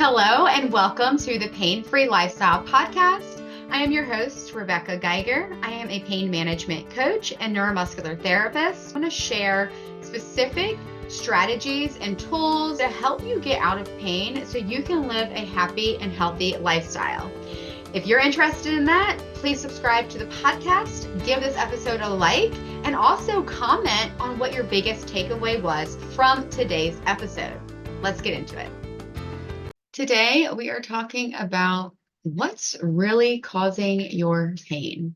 Hello, and welcome to the Pain Free Lifestyle Podcast. I am your host, Rebecca Geiger. I am a pain management coach and neuromuscular therapist. I want to share specific strategies and tools to help you get out of pain so you can live a happy and healthy lifestyle. If you're interested in that, please subscribe to the podcast, give this episode a like, and also comment on what your biggest takeaway was from today's episode. Let's get into it. Today, we are talking about what's really causing your pain.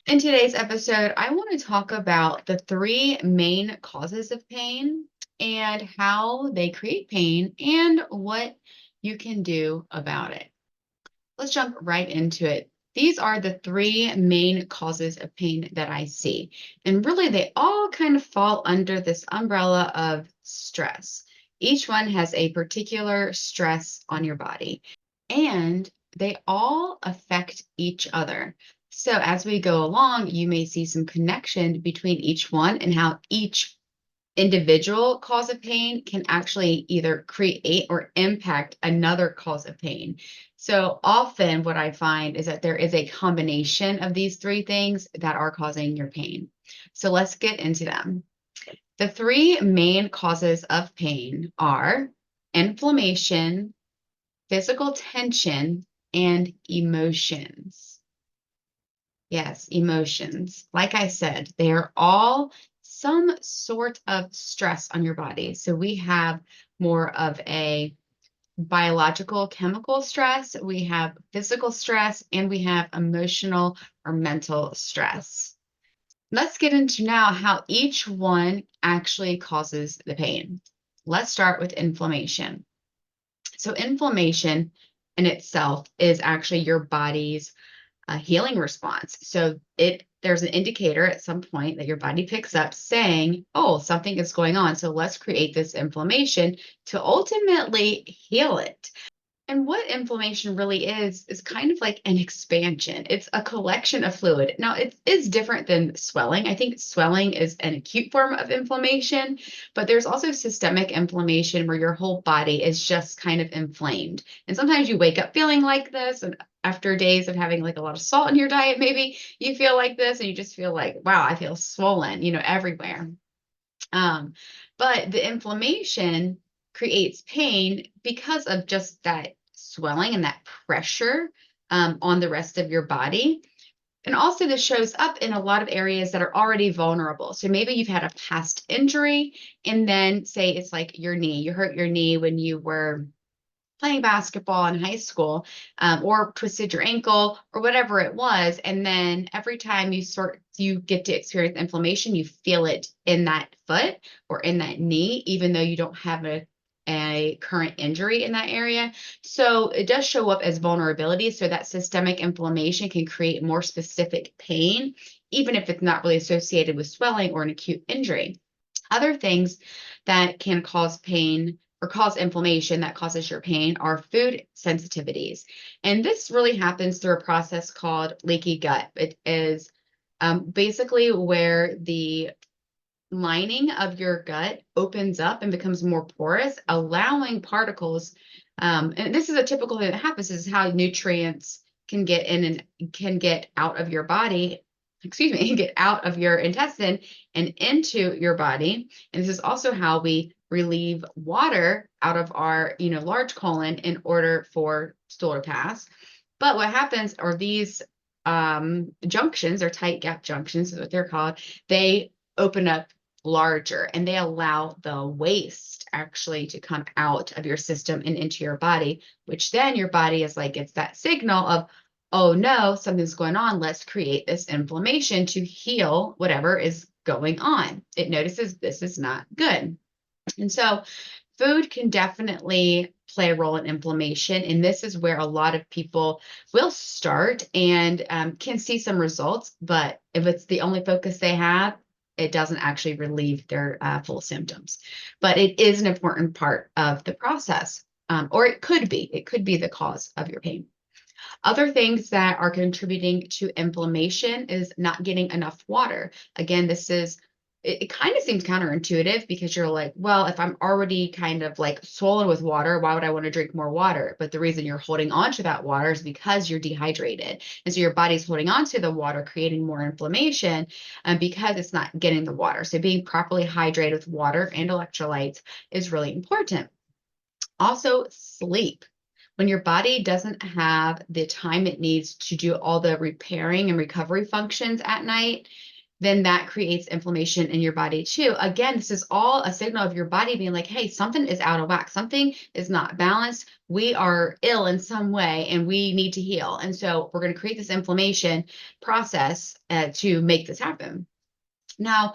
In today's episode, I want to talk about the three main causes of pain and how they create pain and what you can do about it. Let's jump right into it. These are the three main causes of pain that I see. And really, they all kind of fall under this umbrella of stress. Each one has a particular stress on your body, and they all affect each other. So as we go along, you may see some connection between each one and how each individual cause of pain can actually either create or impact another cause of pain. So often what I find is that there is a combination of these three things that are causing your pain. So let's get into them. The three main causes of pain are inflammation, physical tension, and emotions. Yes, emotions. Like I said, they are all some sort of stress on your body. So we have more of a biological, chemical stress, we have physical stress, and we have emotional or mental stress. Let's get into now how each one actually causes the pain. Let's start with inflammation. So inflammation in itself is actually your body's healing response. So there's an indicator at some point that your body picks up saying, oh, something is going on. So let's create this inflammation to ultimately heal it. And what inflammation really is kind of like an expansion. It's a collection of fluid. Now, it is different than swelling. I think swelling is an acute form of inflammation, but there's also systemic inflammation where your whole body is just kind of inflamed. And sometimes you wake up feeling like this, and after days of having like a lot of salt in your diet, maybe you feel like this, and you just feel like, wow, I feel swollen, everywhere. But the inflammation creates pain because of just that swelling and that pressure on the rest of your body. And also, this shows up in a lot of areas that are already vulnerable. So maybe you've had a past injury, and then say it's like your knee. You hurt your knee when you were playing basketball in high school, or twisted your ankle or whatever it was. And then every time you get to experience inflammation, you feel it in that foot or in that knee, even though you don't have a current injury in that area. So it does show up as vulnerability. So that systemic inflammation can create more specific pain, even if it's not really associated with swelling or an acute injury. Other things that can cause pain or cause inflammation that causes your pain are food sensitivities. And this really happens through a process called leaky gut. It is basically where the lining of your gut opens up and becomes more porous, allowing particles. And this is a typical thing that happens, is how nutrients can get in and can get out of your body, get out of your intestine and into your body. And this is also how we relieve water out of our, large colon in order for stool to pass. But what happens are these junctions, or tight gap junctions is what they're called, they open up larger and they allow the waste actually to come out of your system and into your body, which then your body is like, it's that signal of, oh no, something's going on. Let's create this inflammation to heal whatever is going on. It notices this is not good. And so food can definitely play a role in inflammation. And this is where a lot of people will start and can see some results. But if it's the only focus they have, it doesn't actually relieve their full symptoms. But it is an important part of the process, or it could be. It could be the cause of your pain. Other things that are contributing to inflammation is not getting enough water. Again, this is it kind of seems counterintuitive because you're like, well, if I'm already kind of like swollen with water, why would I want to drink more water? But the reason you're holding on to that water is because you're dehydrated. And so your body's holding on to the water, creating more inflammation because it's not getting the water. So being properly hydrated with water and electrolytes is really important. Also, sleep. When your body doesn't have the time it needs to do all the repairing and recovery functions at night, then that creates inflammation in your body too. Again, this is all a signal of your body being like, hey, something is out of whack. Something is not balanced. We are ill in some way and we need to heal. And so we're going to create this inflammation process to make this happen. Now,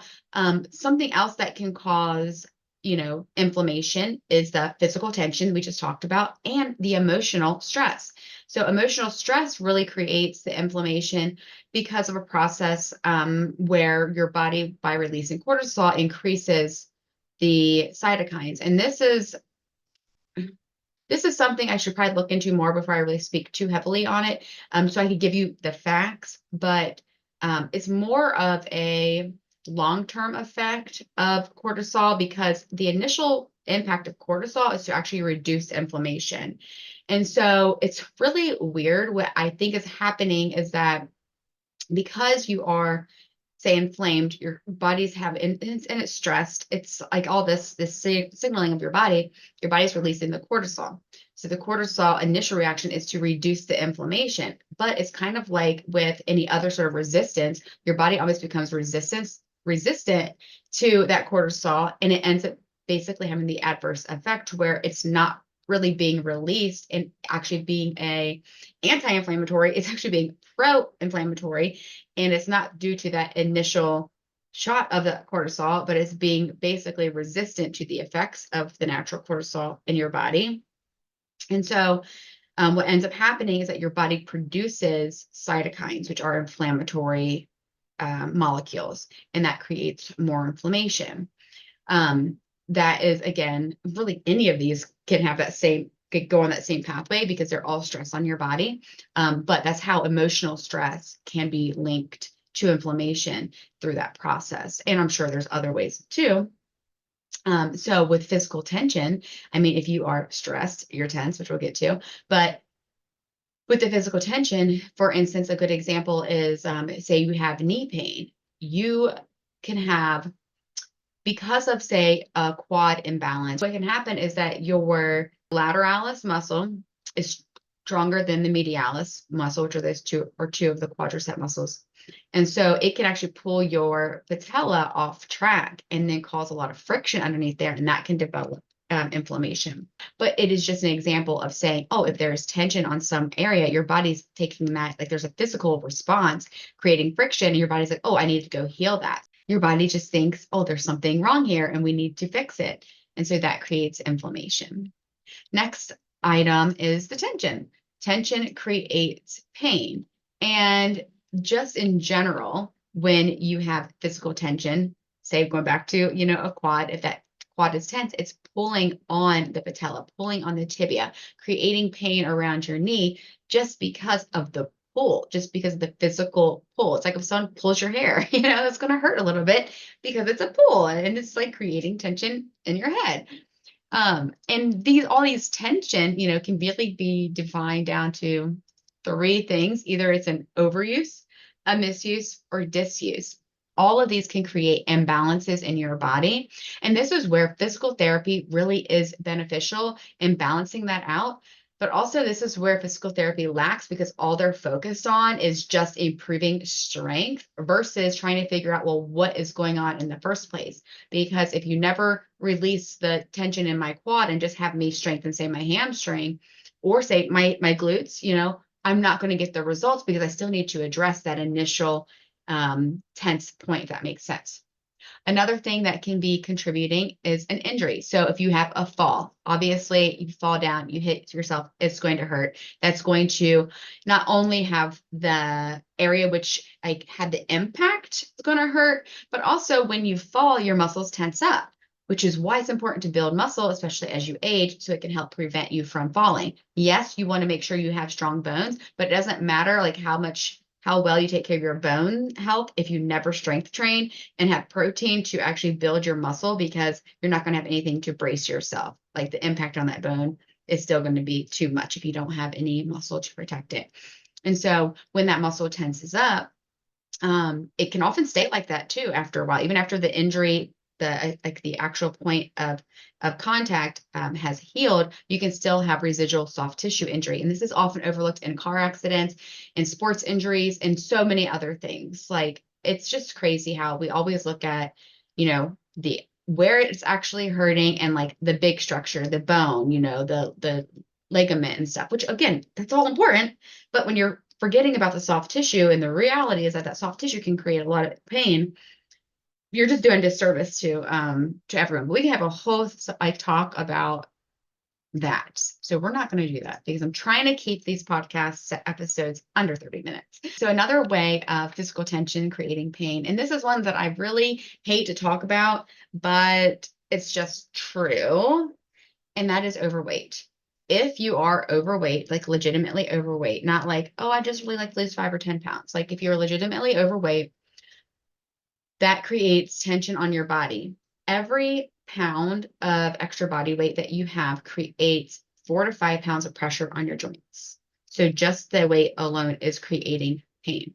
something else that can cause, inflammation is the physical tension we just talked about and the emotional stress. So emotional stress really creates the inflammation because of a process where your body, by releasing cortisol, increases the cytokines. And this is something I should probably look into more before I really speak too heavily on it. So I could give you the facts, but it's more of a long-term effect of cortisol because the initial impact of cortisol is to actually reduce inflammation. And so it's really weird. What I think is happening is that because you are, say, inflamed, your body's have and it's stressed. It's like all this signaling of your body's releasing the cortisol. So the cortisol initial reaction is to reduce the inflammation, but it's kind of like with any other sort of resistance, your body always becomes resistant to that cortisol, and it ends up basically having the adverse effect where it's not really being released and actually being a anti-inflammatory. It's actually being pro-inflammatory, and it's not due to that initial shot of the cortisol, but it's being basically resistant to the effects of the natural cortisol in your body. And so what ends up happening is that your body produces cytokines, which are inflammatory molecules, and that creates more inflammation. That is, again, really any of these can have could go on that same pathway because they're all stress on your body. But that's how emotional stress can be linked to inflammation through that process. And I'm sure there's other ways too. So with physical tension, I mean, if you are stressed, you're tense, which we'll get to, but with the physical tension, for instance, a good example is, say you have knee pain, you can have, because of, say, a quad imbalance, what can happen is that your lateralis muscle is stronger than the medialis muscle, which are two of the quadricep muscles. And so it can actually pull your patella off track and then cause a lot of friction underneath there, and that can develop inflammation. But it is just an example of saying, oh, if there's tension on some area, your body's taking that, like there's a physical response creating friction, and your body's like, oh, I need to go heal that. Your body just thinks, oh, there's something wrong here and we need to fix it. And so that creates inflammation. Next item is the tension. Tension creates pain. And just in general, when you have physical tension, say going back to, a quad, if that quad is tense, it's pulling on the patella, pulling on the tibia, creating pain around your knee just because of the pull, just because of the physical pull. It's like if someone pulls your hair, that's going to hurt a little bit because it's a pull and it's like creating tension in your head. And all these tension, can really be defined down to three things. Either it's an overuse, a misuse, or disuse. All of these can create imbalances in your body. And this is where physical therapy really is beneficial in balancing that out. But also, this is where physical therapy lacks because all they're focused on is just improving strength versus trying to figure out, well, what is going on in the first place? Because if you never release the tension in my quad and just have me strengthen, say, my hamstring or say my glutes, I'm not going to get the results because I still need to address that initial tense point, if that makes sense. Another thing that can be contributing is an injury. So if you have a fall, obviously you fall down, you hit yourself, it's going to hurt. That's going to not only have the area which like had the impact, it's going to hurt, but also when you fall, your muscles tense up, which is why it's important to build muscle, especially as you age, so it can help prevent you from falling. Yes, you want to make sure you have strong bones, but it doesn't matter like how much how well you take care of your bone health if you never strength train and have protein to actually build your muscle, because you're not going to have anything to brace yourself. Like the impact on that bone is still going to be too much if you don't have any muscle to protect it. And so when that muscle tenses up, it can often stay like that too after a while, even after the injury, the actual point of contact has healed. You can still have residual soft tissue injury, and this is often overlooked in car accidents, in sports injuries, and so many other things. Like, it's just crazy how we always look at, the where it's actually hurting and like the big structure, the bone, the ligament and stuff, which again, that's all important. But when you're forgetting about the soft tissue, and the reality is that that soft tissue can create a lot of pain, you're just doing disservice to everyone. But we can have a whole talk about that. So we're not going to do that because I'm trying to keep these podcast episodes under 30 minutes. So another way of physical tension creating pain, and this is one that I really hate to talk about, but it's just true, and that is overweight. If you are overweight, like legitimately overweight, not like, oh, I just really like to lose 5 or 10 pounds. Like if you're legitimately overweight, that creates tension on your body. Every pound of extra body weight that you have creates 4 to 5 pounds of pressure on your joints. So just the weight alone is creating pain.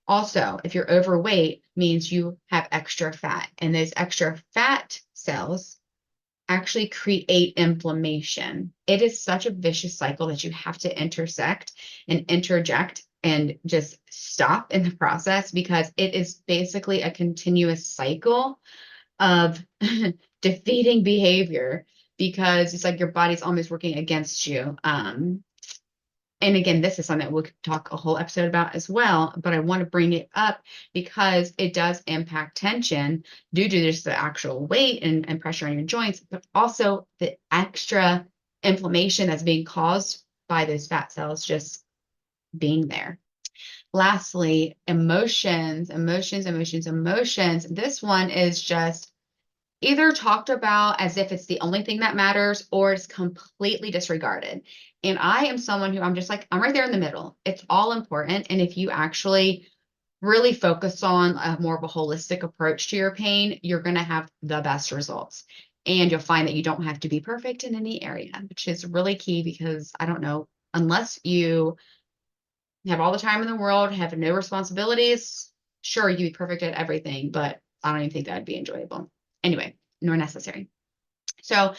Also, if you're overweight, means you have extra fat, and those extra fat cells actually create inflammation. It is such a vicious cycle that you have to intersect and interject and just stop in the process, because it is basically a continuous cycle of defeating behavior, because it's like your body's almost working against you. And again, this is something that we'll talk a whole episode about as well, but I want to bring it up because it does impact tension due to just the actual weight and pressure on your joints, but also the extra inflammation that's being caused by those fat cells just being there. Lastly, emotions. This one is just either talked about as if it's the only thing that matters, or it's completely disregarded. And I am someone who I'm just like, I'm right there in the middle. It's all important. And if you actually really focus on a more of a holistic approach to your pain, you're going to have the best results. And you'll find that you don't have to be perfect in any area, which is really key, because I don't know, unless you have all the time in the world, have no responsibilities, sure, you be perfect at everything, but I don't even think that'd be enjoyable. Anyway, nor necessary. So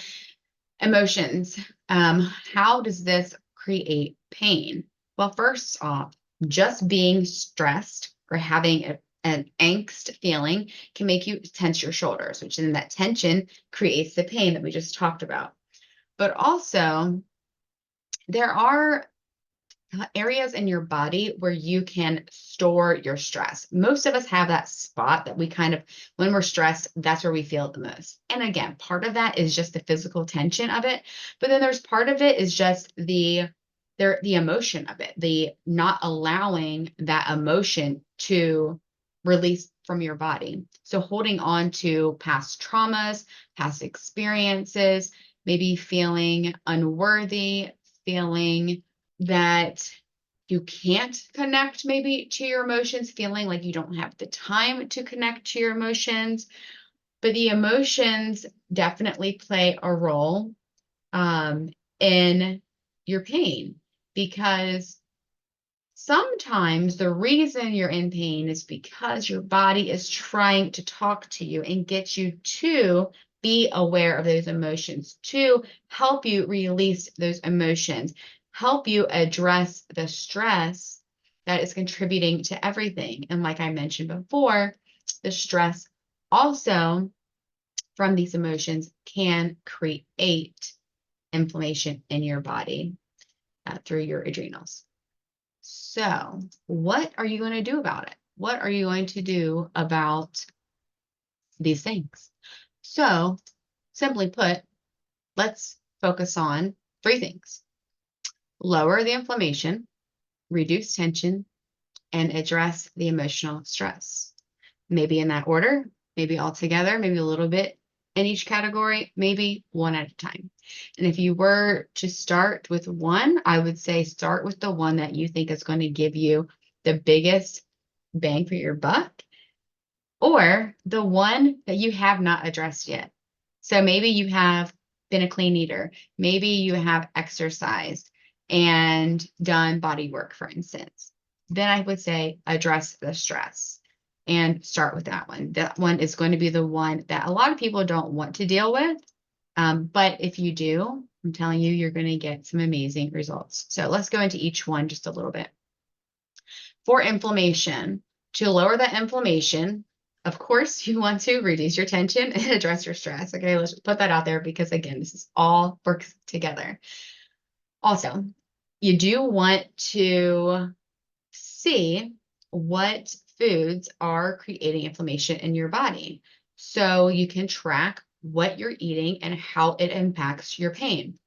emotions, how does this create pain? Well, first off, just being stressed or having an angst feeling can make you tense your shoulders, which then that tension creates the pain that we just talked about. But also, there are areas in your body where you can store your stress. Most of us have that spot that we kind of, when we're stressed, that's where we feel it the most. And again, part of that is just the physical tension of it, but then there's part of it is just the emotion of it, the not allowing that emotion to release from your body. So holding on to past traumas, past experiences, maybe feeling unworthy, feeling that you can't connect maybe to your emotions, feeling like you don't have the time to connect to your emotions. But the emotions definitely play a role in your pain, because sometimes the reason you're in pain is because your body is trying to talk to you and get you to be aware of those emotions, to help you release those emotions, help you address the stress that is contributing to everything. And like I mentioned before, the stress also from these emotions can create inflammation in your body through your adrenals. So, what are you going to do about it? What are you going to do about these things? So, simply put, let's focus on 3 things: lower the inflammation, reduce tension, and address the emotional stress. Maybe in that order, maybe all together, maybe a little bit in each category, maybe one at a time. And if you were to start with one, I would say start with the one that you think is going to give you the biggest bang for your buck, or the one that you have not addressed yet. So maybe you have been a clean eater, maybe you have exercised and done body work, for instance. Then I would say address the stress and start with that one. That one is going to be the one that a lot of people don't want to deal with. But if you do, I'm telling you, you're going to get some amazing results. So let's go into each one just a little bit. For inflammation, to lower that inflammation, of course, you want to reduce your tension and address your stress. Okay, let's put that out there because, again, this is all works together. Also, you do want to see what foods are creating inflammation in your body so you can track what you're eating and how it impacts your pain.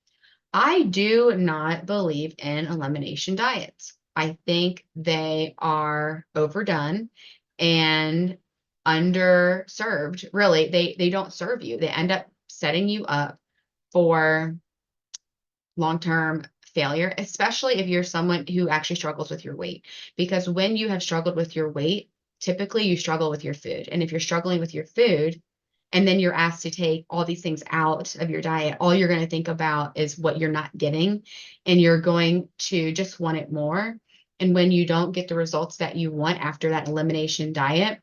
I do not believe in elimination diets. I think they are overdone and underserved. Really, they don't serve you. They end up setting you up for long-term failure, especially if you're someone who actually struggles with your weight. Because when you have struggled with your weight, typically you struggle with your food. And if you're struggling with your food, and then you're asked to take all these things out of your diet, all you're going to think about is what you're not getting, and you're going to just want it more. And when you don't get the results that you want after that elimination diet,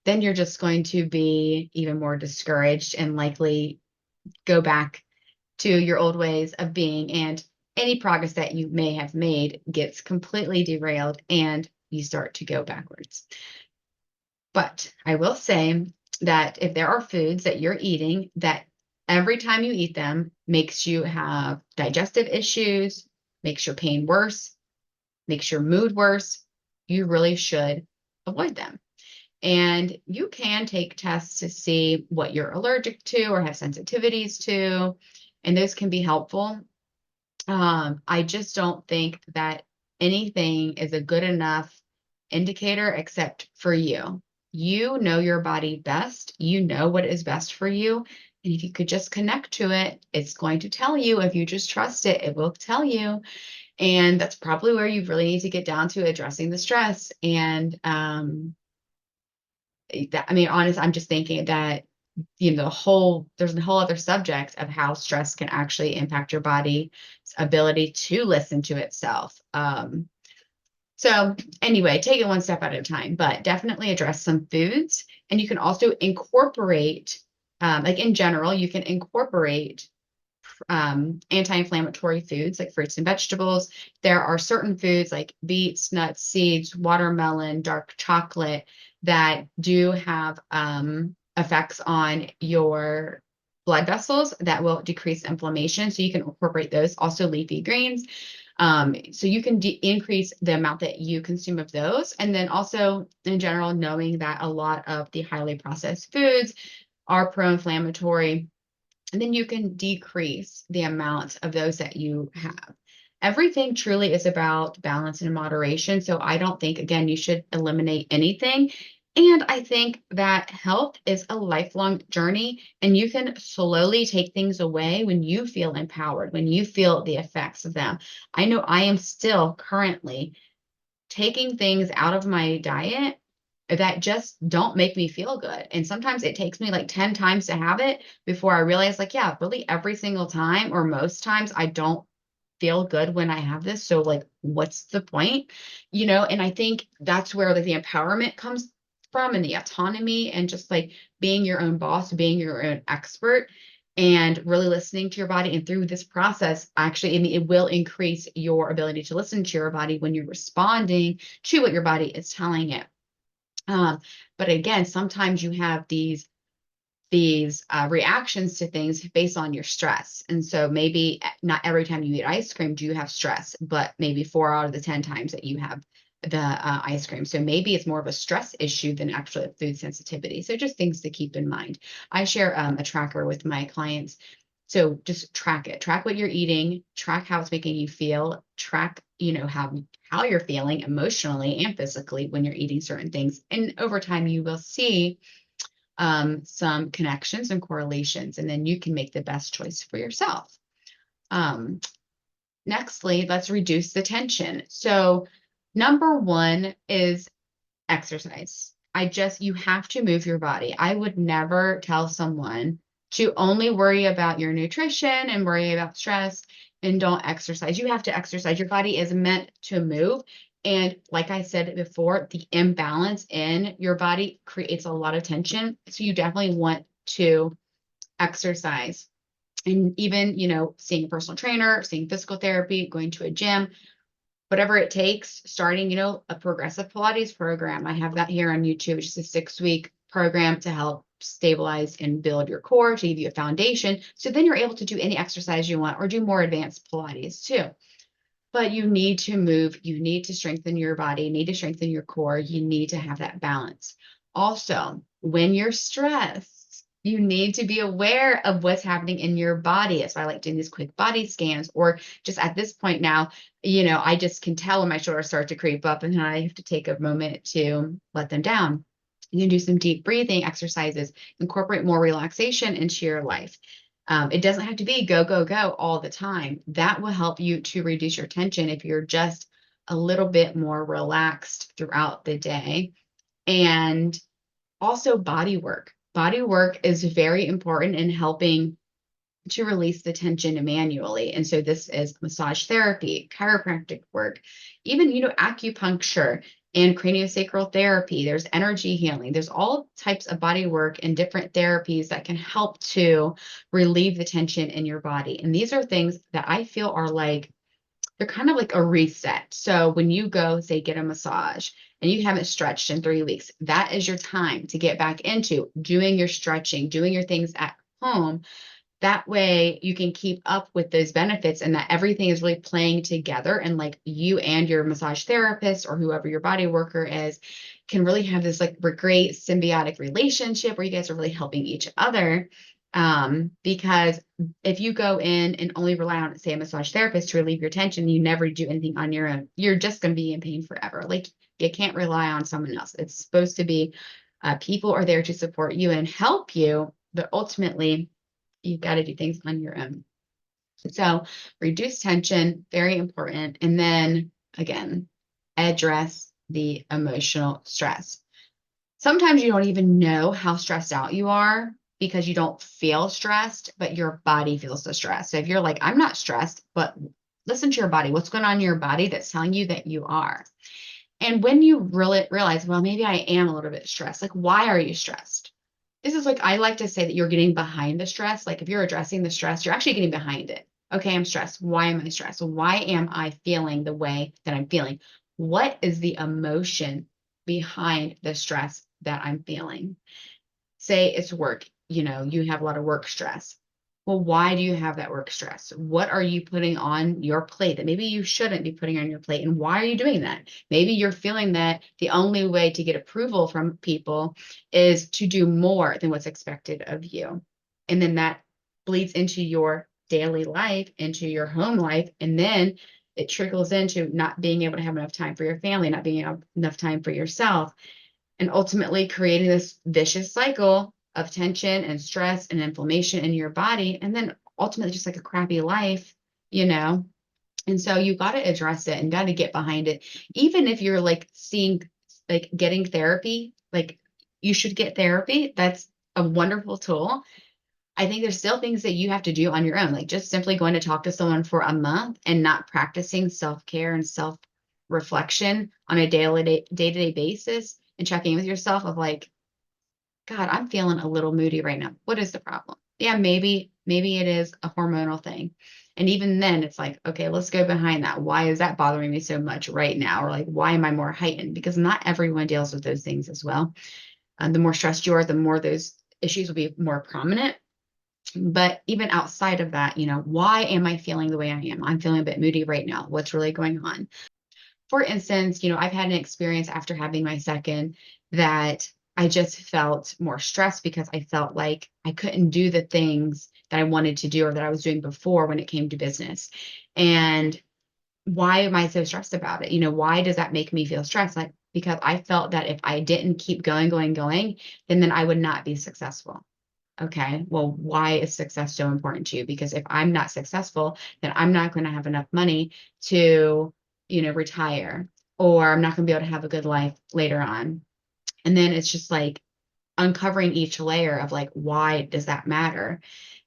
then you're just going to be even more discouraged and likely go back to your old ways of being, and any progress that you may have made gets completely derailed and you start to go backwards. But I will say that if there are foods that you're eating that every time you eat them makes you have digestive issues, makes your pain worse, makes your mood worse, you really should avoid them. And you can take tests to see what you're allergic to or have sensitivities to, and those can be helpful. I just don't think that anything is a good enough indicator except for you. You know your body best. You know what is best for you. And if you could just connect to it, it's going to tell you. If you just trust it, it will tell you. And that's probably where you really need to get down to addressing the stress. And honestly, I'm just thinking that there's a whole other subject of how stress can actually impact your body's ability to listen to itself. So anyway, take it one step at a time, but definitely address some foods. And you can also incorporate, like in general, you can incorporate anti-inflammatory foods like fruits and vegetables. There are certain foods like beets, nuts, seeds, watermelon, dark chocolate that do have effects on your blood vessels that will decrease inflammation. So you can incorporate those. Also leafy greens. So you can increase the amount that you consume of those. And then also in general, knowing that a lot of the highly processed foods are pro-inflammatory, and then you can decrease the amount of those that you have. Everything truly is about balance and moderation. So I don't think, again, you should eliminate anything. And I think that health is a lifelong journey, and you can slowly take things away when you feel empowered, when you feel the effects of them. I know I am still currently taking things out of my diet that just don't make me feel good. And sometimes it takes me like 10 times to have it before I realize, like, yeah, really every single time or most times I don't feel good when I have this. So like, what's the point? And I think that's where like the empowerment comes from, and the autonomy, and just like being your own boss, being your own expert, and really listening to your body. And through this process, actually, it will increase your ability to listen to your body when you're responding to what your body is telling it. But again, sometimes you have these reactions to things based on your stress. And so maybe not every time you eat ice cream do you have stress, but maybe 4 out of the 10 times that you have the ice cream. So maybe it's more of a stress issue than actually a food sensitivity. So just things to keep in mind. I share a tracker with my clients. So just track it, track what you're eating, track how it's making you feel, track, how you're feeling emotionally and physically when you're eating certain things. And over time, you will see some connections and correlations, and then you can make the best choice for yourself. Nextly, let's reduce the tension. So Number one is exercise. You have to move your body. I would never tell someone to only worry about your nutrition and worry about stress and don't exercise. You have to exercise. Your body is meant to move. And like I said before, the imbalance in your body creates a lot of tension. So you definitely want to exercise. And even, seeing a personal trainer, seeing physical therapy, going to a gym, whatever it takes, starting, a progressive Pilates program. I have that here on YouTube, which is a 6-week program to help stabilize and build your core, to give you a foundation. So then you're able to do any exercise you want or do more advanced Pilates too. But you need to move, you need to strengthen your body, you need to strengthen your core, you need to have that balance. Also, when you're stressed, you need to be aware of what's happening in your body. That's why I like doing these quick body scans, or just at this point now, I just can tell when my shoulders start to creep up and then I have to take a moment to let them down. You can do some deep breathing exercises, incorporate more relaxation into your life. It doesn't have to be go, go, go all the time. That will help you to reduce your tension if you're just a little bit more relaxed throughout the day. And also body work. Body work is very important in helping to release the tension manually. And so this is massage therapy, chiropractic work, even, acupuncture and craniosacral therapy. There's energy healing. There's all types of body work and different therapies that can help to relieve the tension in your body. And these are things that I feel are like, they're kind of like a reset. So when you go, say, get a massage and you haven't stretched in 3 weeks, that is your time to get back into doing your stretching, doing your things at home. That way you can keep up with those benefits and that everything is really playing together, and like you and your massage therapist or whoever your body worker is can really have this like great symbiotic relationship where you guys are really helping each other. Because if you go in and only rely on, say, a massage therapist to relieve your tension, you never do anything on your own, you're just going to be in pain forever. Like, you can't rely on someone else. It's supposed to be people are there to support you and help you, but ultimately you've got to do things on your own. So reduce tension, very important. And then again, address the emotional stress. Sometimes you don't even know how stressed out you are because you don't feel stressed, but your body feels the stress. So if you're like, I'm not stressed, but listen to your body. What's going on in your body that's telling you that you are? And when you really realize, well, maybe I am a little bit stressed, like, why are you stressed? This is like, I like to say that you're getting behind the stress. Like, if you're addressing the stress, you're actually getting behind it. Okay, I'm stressed. Why am I stressed? Why am I feeling the way that I'm feeling? What is the emotion behind the stress that I'm feeling? Say it's work, you have a lot of work stress. Well, why do you have that work stress? What are you putting on your plate that maybe you shouldn't be putting on your plate? And why are you doing that? Maybe you're feeling that the only way to get approval from people is to do more than what's expected of you. And then that bleeds into your daily life, into your home life. And then it trickles into not being able to have enough time for your family, not being enough time for yourself, and ultimately creating this vicious cycle of tension and stress and inflammation in your body, and then ultimately just like a crappy life, you know? And so you got to address it and got to get behind it. Even if you're like getting therapy, like, you should get therapy. That's a wonderful tool. I think there's still things that you have to do on your own, like just simply going to talk to someone for a month and not practicing self-care and self-reflection on a day-to-day basis and checking in with yourself of like, God, I'm feeling a little moody right now. What is the problem? Yeah, maybe it is a hormonal thing. And even then it's like, okay, let's go behind that. Why is that bothering me so much right now? Or like, why am I more heightened? Because not everyone deals with those things as well. The more stressed you are, the more those issues will be more prominent. But even outside of that, why am I feeling the way I am? I'm feeling a bit moody right now. What's really going on? For instance, I've had an experience after having my second that I just felt more stressed because I felt like I couldn't do the things that I wanted to do or that I was doing before when it came to business. And why am I so stressed about it? Why does that make me feel stressed? Like, because I felt that if I didn't keep going, then I would not be successful. Okay, well, why is success so important to you? Because if I'm not successful, then I'm not going to have enough money to, retire. or I'm not going to be able to have a good life later on. And then it's just like uncovering each layer of like, why does that matter?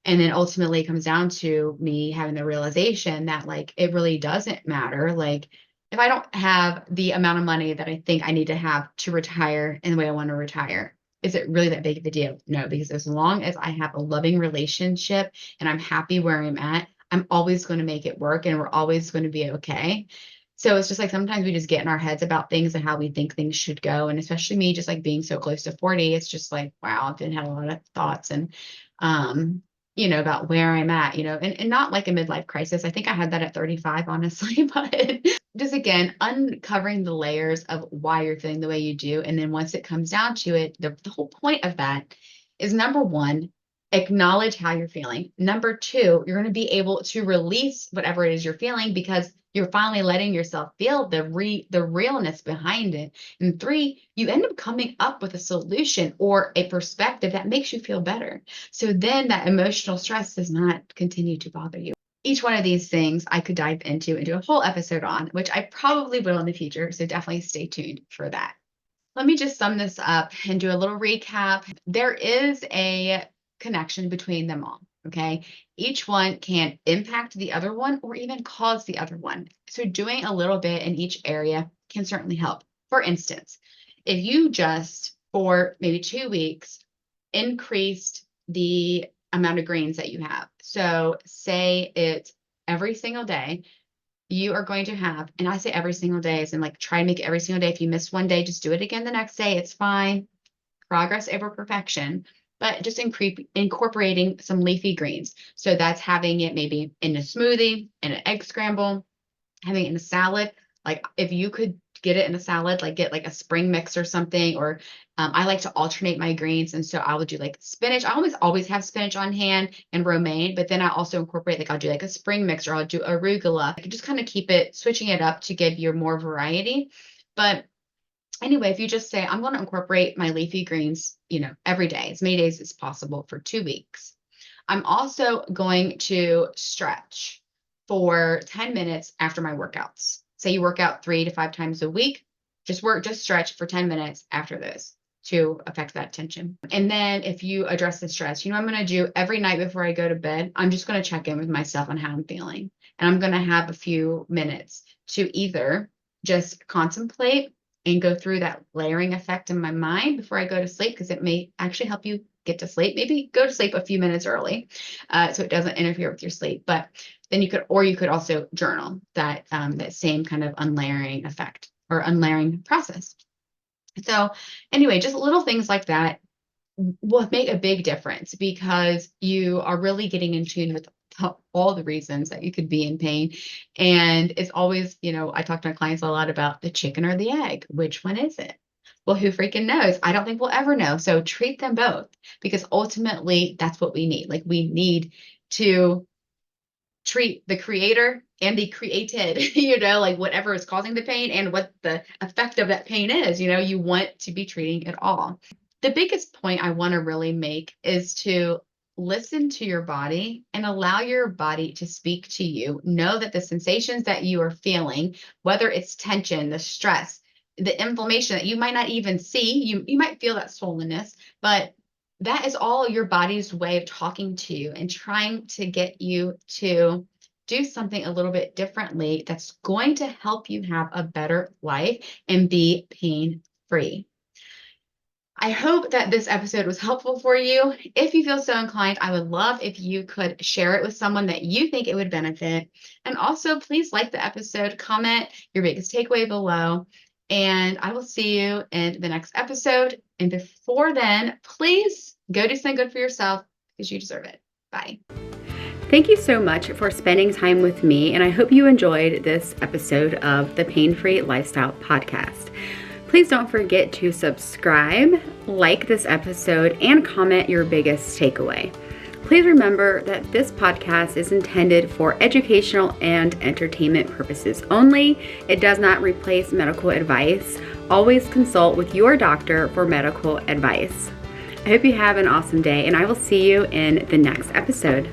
And then ultimately it comes down to me having the realization that like, it really doesn't matter. Like, if I don't have the amount of money that I think I need to have to retire in the way I want to retire, is it really that big of a deal? No, because as long as I have a loving relationship and I'm happy where I'm at, I'm always going to make it work and we're always going to be okay. So it's just like sometimes we just get in our heads about things and how we think things should go. And especially me, just like being so close to 40, it's just like, wow, I've been had a lot of thoughts and, about where I'm at, and not like a midlife crisis. I think I had that at 35, honestly, but just again, uncovering the layers of why you're feeling the way you do. And then once it comes down to it, the whole point of that is number one, acknowledge how you're feeling. Number two, you're going to be able to release whatever it is you're feeling because you're finally letting yourself feel the realness behind it. And three, you end up coming up with a solution or a perspective that makes you feel better. So then that emotional stress does not continue to bother you. Each one of these things I could dive into and do a whole episode on, which I probably will in the future. So definitely stay tuned for that. Let me just sum this up and do a little recap. There is a connection between them all. Okay. Each one can impact the other one or even cause the other one. So doing a little bit in each area can certainly help. For instance, if you just for maybe 2 weeks increased the amount of greens that you have. So say it's every single day you are going to have, and I say every single day is in like try and make it every single day. If you miss one day, just do it again the next day. It's fine. Progress over perfection, but just incorporating some leafy greens. So that's having it maybe in a smoothie, in an egg scramble, having it in a salad. Like if you could get it in a salad, like get like a spring mix or something, or I like to alternate my greens. And so I would do like spinach. I always have spinach on hand and romaine, but then I also incorporate, like I'll do like a spring mix or I'll do arugula. I can just kind of keep it, switching it up to give you more variety. But anyway, if you just say, I'm going to incorporate my leafy greens, every day, as many days as possible for 2 weeks. I'm also going to stretch for 10 minutes after my workouts. Say you work out 3 to 5 times a week, just stretch for 10 minutes after this to affect that tension. And then if you address the stress, I'm going to do every night before I go to bed, I'm just going to check in with myself on how I'm feeling. And I'm going to have a few minutes to either just contemplate and go through that layering effect in my mind before I go to sleep, because it may actually help you get to sleep. Maybe go to sleep a few minutes early so it doesn't interfere with your sleep. But then you could also journal that same kind of unlayering effect or unlayering process. So anyway, just little things like that will make a big difference because you are really getting in tune with all the reasons that you could be in pain. And it's always, I talk to my clients a lot about the chicken or the egg. Which one is it? Well, who freaking knows? I don't think we'll ever know. So treat them both, because ultimately that's what we need. Like we need to treat the creator and the created, like whatever is causing the pain and what the effect of that pain is, you want to be treating it all. The biggest point I want to really make is to listen to your body and allow your body to speak to you. Know that the sensations that you are feeling, whether it's tension, the stress, the inflammation that you might not even see, you might feel that swollenness, but that is all your body's way of talking to you and trying to get you to do something a little bit differently that's going to help you have a better life and be pain-free. I hope that this episode was helpful for you. If you feel so inclined, I would love if you could share it with someone that you think it would benefit. And also, please like the episode, comment your biggest takeaway below, and I will see you in the next episode. And before then, please go do something good for yourself because you deserve it. Bye. Thank you so much for spending time with me, and I hope you enjoyed this episode of the Pain-Free Lifestyle Podcast. Please don't forget to subscribe, like this episode, and comment your biggest takeaway. Please remember that this podcast is intended for educational and entertainment purposes only. It does not replace medical advice. Always consult with your doctor for medical advice. I hope you have an awesome day, and I will see you in the next episode.